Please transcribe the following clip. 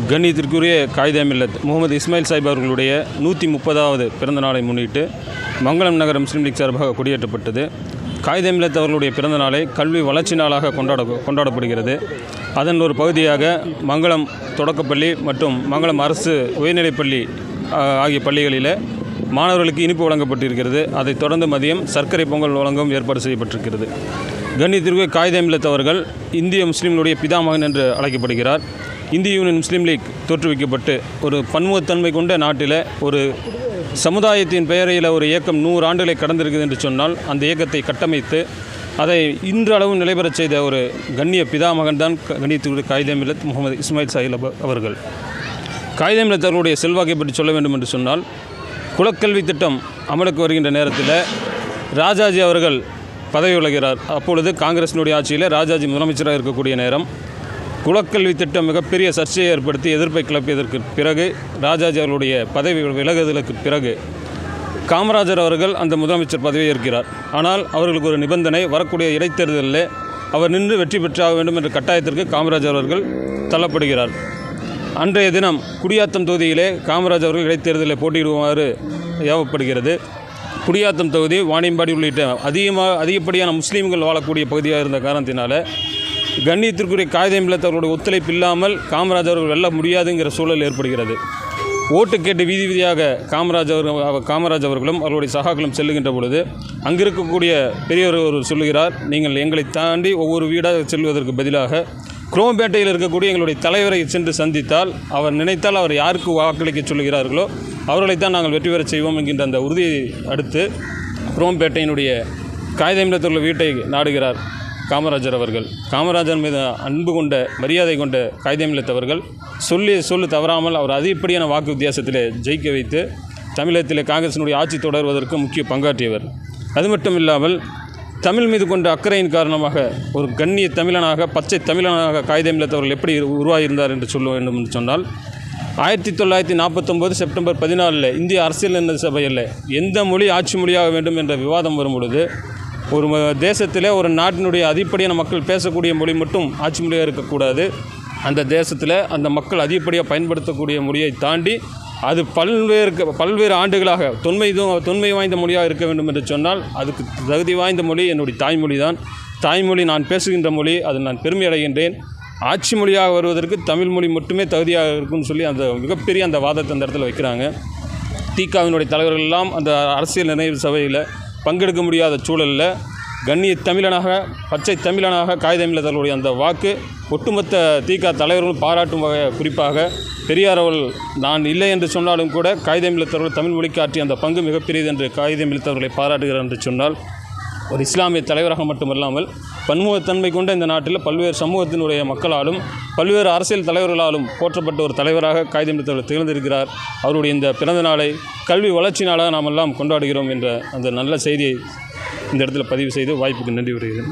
கண்ணியத்திற்குரிய காயிதே மில்லத் முகமது இஸ்மாயில் சாஹிப் அவர்களுடைய 130வது பிறந்த நாளை முன்னிட்டு மங்களம் நகர முஸ்லீம் லீக் சார்பாக கொடியேற்றப்பட்டது. காயிதே மில்லத் அவர்களுடைய பிறந்த நாளை கல்வி வளர்ச்சி நாளாக கொண்டாடப்படுகிறது. அதன் ஒரு பகுதியாக மங்களம் தொடக்கப்பள்ளி மற்றும் மங்களம் அரசு உயர்நிலைப்பள்ளி ஆகிய பள்ளிகளில் மாணவர்களுக்கு இனிப்பு வழங்கப்பட்டிருக்கிறது. அதைத் தொடர்ந்து மதியம் சர்க்கரை பொங்கல் வழங்கவும் ஏற்பாடு செய்யப்பட்டிருக்கிறது. கண்ணியத்திற்கு காயிதே மில்லத் அவர்கள் இந்திய முஸ்லீம்களுடைய பிதாமகன் என்று அழைக்கப்படுகிறார். இந்திய யூனியன் முஸ்லீம் லீக் தோற்றுவிக்கப்பட்டு ஒரு பன்முகத்தன்மை கொண்ட நாட்டில் ஒரு சமுதாயத்தின் பெயரையில் ஒரு இயக்கம் 100 ஆண்டுகளை கடந்திருக்குது என்று சொன்னால் அந்த இயக்கத்தை கட்டமைத்து அதை இன்றளவும் நிலைபெறச் செய்த ஒரு கண்ணிய பிதாமகன் தான் கண்ணியத்திற்கு காயிதே மில்லத் முகமது இஸ்மாயில் சாஹிப் அவர்கள். காயிதே மில்லத் அவர்களுடைய செல்வாக்கை பற்றி சொல்ல வேண்டும் என்று சொன்னால், குலக்கல்வி திட்டம் அமலுக்கு வருகின்ற நேரத்தில் ராஜாஜி அவர்கள் பதவி விலகிறார். அப்பொழுது காங்கிரஸினுடைய ஆட்சியில் ராஜாஜி முதலமைச்சராக இருக்கக்கூடிய நேரம் குலக்கல்வி திட்டம் மிகப்பெரிய சர்ச்சையை ஏற்படுத்தி எதிர்ப்பை கிளப்பியதற்கு பிறகு ராஜாஜி அவர்களுடைய பதவி விலகுதலுக்கு பிறகு காமராஜர் அவர்கள் அந்த முதலமைச்சர் பதவியை ஏற்கிறார். ஆனால் அவர்களுக்கு ஒரு நிபந்தனை, வரக்கூடிய இடைத்தேர்தலில் அவர் நின்று வெற்றி பெற்றாக வேண்டும் என்ற கட்டாயத்திற்கு காமராஜர் அவர்கள் தள்ளப்படுகிறார். அன்றைய தினம் குடியாத்தம் தொகுதியிலே காமராஜர் அவர்கள் இடைத்தேர்தலில் போட்டியிடுமாறு ஏவப்படுகிறது. குடியாத்தம் தொகுதி, வாணியம்பாடி உள்ளிட்ட அதிகப்படியான முஸ்லீம்கள் வாழக்கூடிய பகுதியாக இருந்த காரணத்தினால கண்ணியத்திற்குரிய காயிதே மில்லத் அவர்களுடைய ஒத்துழைப்பு இல்லாமல் காமராஜர் அவர்கள் வெல்ல முடியாதுங்கிற சூழல் ஏற்படுகிறது. ஓட்டு கேட்டு வீதி வீதியாக காமராஜ் அவர்களும் அவர்களுடைய சகாக்களும் செல்லுகின்ற பொழுது அங்கிருக்கக்கூடிய பெரியவர் சொல்லுகிறார், நீங்கள் எங்களை தாண்டி ஒவ்வொரு வீடாக செல்வதற்கு பதிலாக குரோம்பேட்டையில் இருக்கக்கூடிய எங்களுடைய தலைவரை சென்று சந்தித்தால் அவர் நினைத்தால் அவர் யாருக்கு வாக்களிக்க சொல்லுகிறார்களோ அவர்களைத்தான் நாங்கள் வெற்றி பெறச் செய்வோம் என்கின்ற அந்த உறுதியை அடுத்து குரோம்பேட்டையினுடைய காயிதே மில்லத் அவர்கள் வீட்டை நாடுகிறார் காமராஜர் அவர்கள். காமராஜர் மீது அன்பு கொண்ட, மரியாதை கொண்ட காயிதே மில்லத் அவர்கள் சொல்லு தவறாமல் அவர் அதிகப்படியான வாக்கு வித்தியாசத்தில் ஜெயிக்க வைத்து தமிழகத்தில் காங்கிரசினுடைய ஆட்சி தொடர்வதற்கு முக்கிய பங்காற்றியவர். அது மட்டும் இல்லாமல் தமிழ் மீது கொண்ட அக்கறையின் காரணமாக ஒரு கண்ணிய தமிழனாக, பச்சை தமிழனாக காயிதே மில்லத் அவர்கள் எப்படி உருவாகியிருந்தார் என்று சொல்ல வேண்டும் என்று சொன்னால், 1949 செப்டம்பர் 14 இந்திய அரசியல் சபையில் எந்த மொழி ஆட்சி மொழியாக வேண்டும் என்ற விவாதம் வரும் பொழுது ஒரு தேசத்தில் ஒரு நாட்டினுடைய அதிகப்படியான மக்கள் பேசக்கூடிய மொழி மட்டும் ஆட்சி மொழியாக இருக்கக்கூடாது. அந்த தேசத்தில் அந்த மக்கள் அதிகப்படியாக பயன்படுத்தக்கூடிய மொழியை தாண்டி அது பல்வேறு ஆண்டுகளாக தொன்மை வாய்ந்த மொழியாக இருக்க வேண்டும் என்று சொன்னால் அதுக்கு தகுதி வாய்ந்த மொழி என்னுடைய தாய்மொழி தான். தாய்மொழி நான் பேசுகின்ற மொழி, அதில் நான் பெருமை அடைகின்றேன். ஆட்சி மொழியாக வருவதற்கு தமிழ் மொழி மட்டுமே தகுதியாக இருக்குன்னு சொல்லி அந்த மிகப்பெரிய அந்த வாதத்தை அந்த இடத்துல வைக்கிறாங்க. திகாவினுடைய தலைவர்கள் எல்லாம் அந்த அரசியல் நினைவு சபையில் பங்கெடுக்க முடியாத சூழலில் கண்ணிய தமிழனாக, பச்சை தமிழனாக காயிதே மில்லத் அவர்களுடைய அந்த வாக்கு ஒட்டுமொத்த திக தலைவர்களும் பாராட்டும் குறிப்பாக பெரியார் அவர்கள் நான் இல்லை என்று சொன்னாலும் கூட காயிதே மில்லத் அவர்கள் தமிழ் மொழிக்கு ஆற்றிய அந்த பங்கு மிகப்பெரியது என்று காயிதே மில்லத் அவர்களை பாராட்டுகிறார் என்று சொன்னால், ஒரு இஸ்லாமிய தலைவராக மட்டுமல்லாமல் பன்முகத்தன்மை கொண்ட இந்த நாட்டில் பல்வேறு சமூகத்தினுடைய மக்களாலும் பல்வேறு அரசியல் தலைவர்களாலும் போற்றப்பட்ட ஒரு தலைவராக காயிதே மில்லத் அவர்கள் திகழ்ந்திருக்கிறார். அவருடைய இந்த பிறந்த நாளை கல்வி வளர்ச்சி நாளாக நாம் எல்லாம் கொண்டாடுகிறோம் என்ற அந்த நல்ல செய்தியை இந்த இடத்துல பதிவு செய்து வாய்ப்புக்கு நன்றி வருகிறேன்.